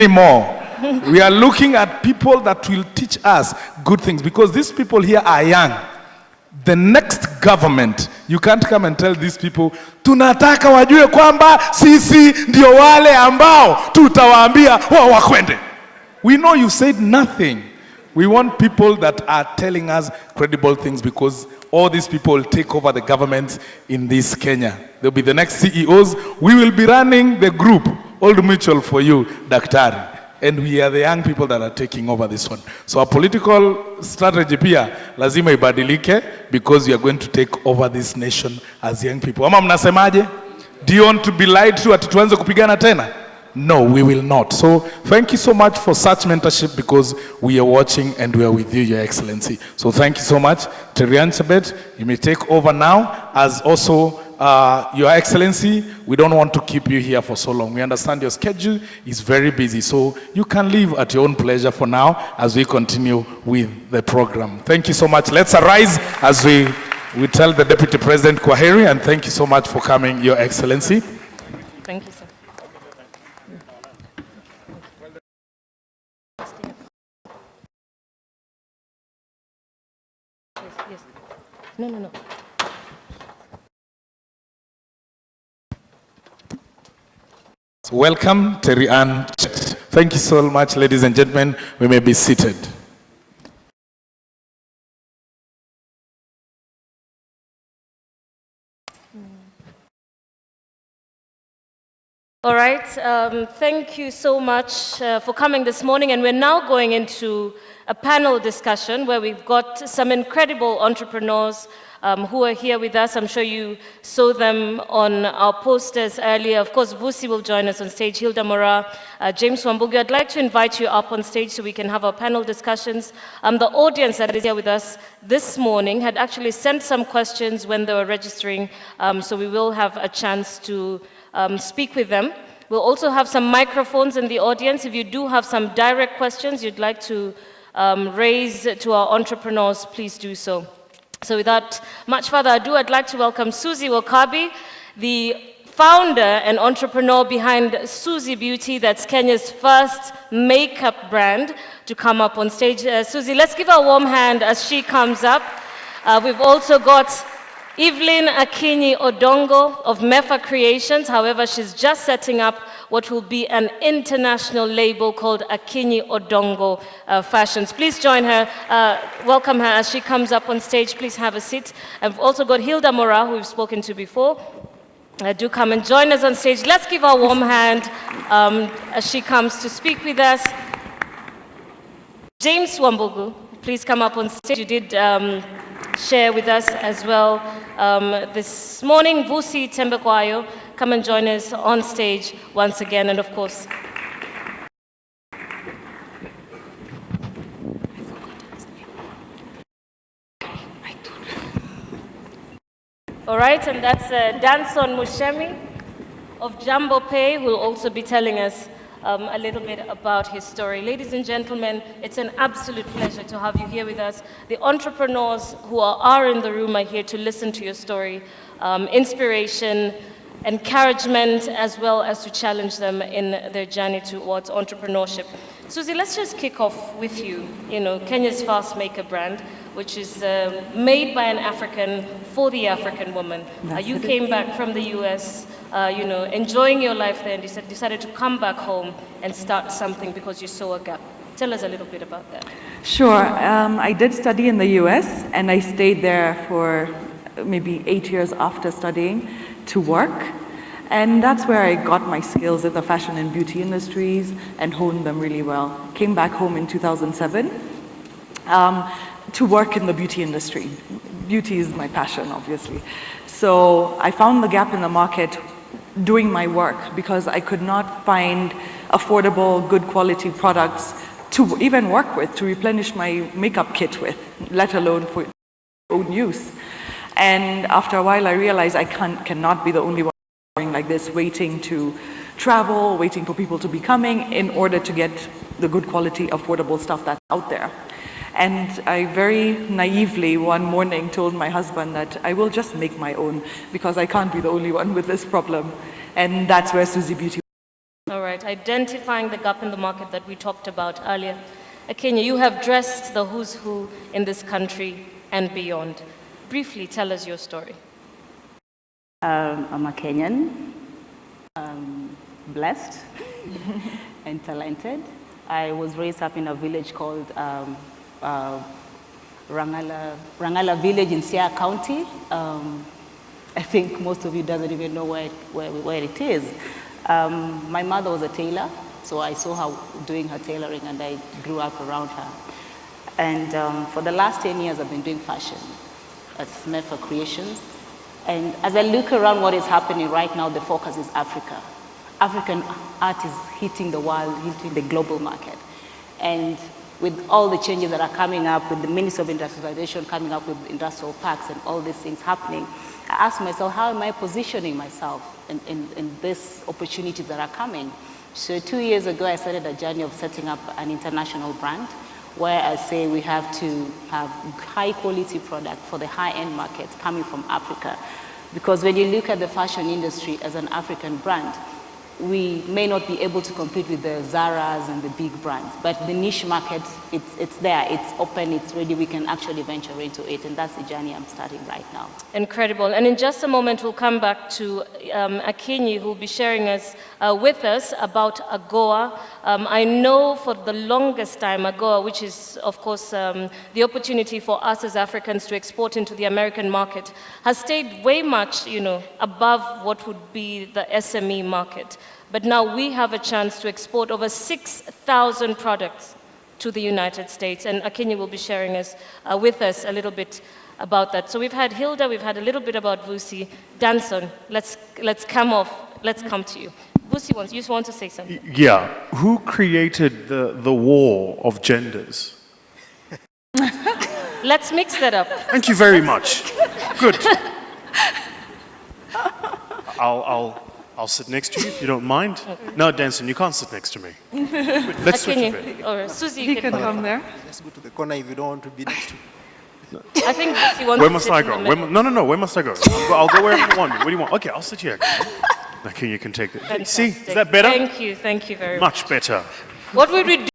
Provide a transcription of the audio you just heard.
anymore. We are looking at people that will teach us good things, because these people here are young. The next government, you can't come and tell these people, tunataka wajue kwamba sisi ndio wale ambao tutawaambia wao wakwende. We know you said nothing. We want people that are telling us credible things, because all these people will take over the government in this Kenya. They'll be the next CEOs. We will be running the group, Old Mutual for you, Daktari. And we are the young people that are taking over this one. So our political strategy pia lazima ibadilike, because we are going to take over this nation as young people. Ama mnasemaje? Do you want to be lied to ati tuanze kupigana tena? No, we will not. So thank you so much for such mentorship, because we are watching and we are with you, Your Excellency. So thank you so much. Terian Chabet, you may take over now as also Your Excellency. We don't want to keep you here for so long. We understand your schedule is very busy, so you can leave at your own pleasure for now as we continue with the program. Thank you so much. Let's arise as we tell the Deputy President Kwaheri, and thank you so much for coming, Your Excellency. Thank you, sir. Yes. No. Welcome, Terry Ann. Thank you so much, ladies and gentlemen. We may be seated. All right, thank you so much for coming this morning, and we're now going into a panel discussion where we've got some incredible entrepreneurs who are here with us. I'm sure you saw them on our posters earlier. Of course, Vusi will join us on stage, Hilda Mora, James Wambugu. I'd like to invite you up on stage so we can have our panel discussions. The audience that is here with us this morning had actually sent some questions when they were registering, so we will have a chance to speak with them. We'll also have some microphones in the audience. If you do have some direct questions you'd like to raise to our entrepreneurs, please do so. So without much further ado, I'd like to welcome Susie Wakabi, the founder and entrepreneur behind Susie Beauty, that's Kenya's first makeup brand, to come up on stage. Susie, let's give her a warm hand as she comes up. We've also got Evelyn Akinyi Odongo of Mefa Creations. However, she's just setting up what will be an international label called Akinyi Odongo Fashions. Please join her, welcome her as she comes up on stage. Please have a seat. I've also got Hilda Mora, who we've spoken to before. Do come and join us on stage. Let's give her a warm hand as she comes to speak with us. James Wambugu, please come up on stage. You did share with us as well this morning. Vusi Tembekwayo, come and join us on stage once again, and of course, all right, and that's Danson Mushemi of Jambo Pay, who will also be telling us a little bit about his story. Ladies and gentlemen, it's an absolute pleasure to have you here with us. The entrepreneurs who are in the room are here to listen to your story, inspiration, encouragement, as well as to challenge them in their journey towards entrepreneurship. Susie, let's just kick off with you. You know, Kenya's first makeup brand, which is made by an African for the African woman. You came back from the US, you know, enjoying your life there, and decided to come back home and start something because you saw a gap. Tell us a little bit about that. Sure. I did study in the US, and I stayed there for maybe 8 years after studying to work. And that's where I got my skills in the fashion and beauty industries and honed them really well. Came back home in 2007 to work in the beauty industry. Beauty is my passion, obviously. So I found the gap in the market doing my work because I could not find affordable, good quality products to even work with, to replenish my makeup kit with, let alone for own use. And after a while I realized I cannot be the only one like this, waiting to travel, waiting for people to be coming in order to get the good quality, affordable stuff that's out there. And I very naively one morning told my husband that I will just make my own because I can't be the only one with this problem. And that's where Susie Beauty All right, identifying the gap in the market that we talked about earlier. Kenya, you have dressed the who's who in this country and beyond. Briefly, tell us your story. I'm a Kenyan, blessed and talented. I was raised up in a village called Rangala village in Siaya County. I think most of you doesn't even know where it is. My mother was a tailor, so I saw her doing her tailoring and I grew up around her. And for the last 10 years, I've been doing fashion at Smefa Creations. And as I look around what is happening right now, the focus is Africa. African art is hitting the world, hitting the global market. And with all the changes that are coming up, with the Ministry of Industrialization coming up with industrial parks and all these things happening, I asked myself, how am I positioning myself in these opportunities that are coming? So 2 years ago, I started a journey of setting up an international brand where I say we have to have high quality product for the high-end markets coming from Africa. Because when you look at the fashion industry as an African brand, we may not be able to compete with the Zaras and the big brands, but the niche market, it's there, it's open, it's ready, we can actually venture into it, and that's the journey I'm starting right now. Incredible. And in just a moment, we'll come back to Akinyi, who will be sharing with us about AGOA. I know for the longest time, AGOA, which is, of course, the opportunity for us as Africans to export into the American market, has stayed way much, above what would be the SME market. But now we have a chance to export over 6,000 products to the United States. And Akinyi will be sharing with us a little bit about that. So we've had Hilda, we've had a little bit about Vusi. Danson, let's come to you. Vusi, you want to say something? Yeah. Who created the war of genders? Let's mix that up. Thank you very much. Good. I'll sit next to you if you don't mind. Okay. No, Danson, you can't sit next to me. Let's switch a bit. Or Susie, He can come there. Let's go to the corner if you don't want to be next to me. I think Vusi wants Where to must sit I in go? the middle. No. Where must I go? I'll go wherever you want. What do you want? Okay, I'll sit here. Okay, you can take it. Fantastic. See, is that better? Thank you very much. Much better. What would we do?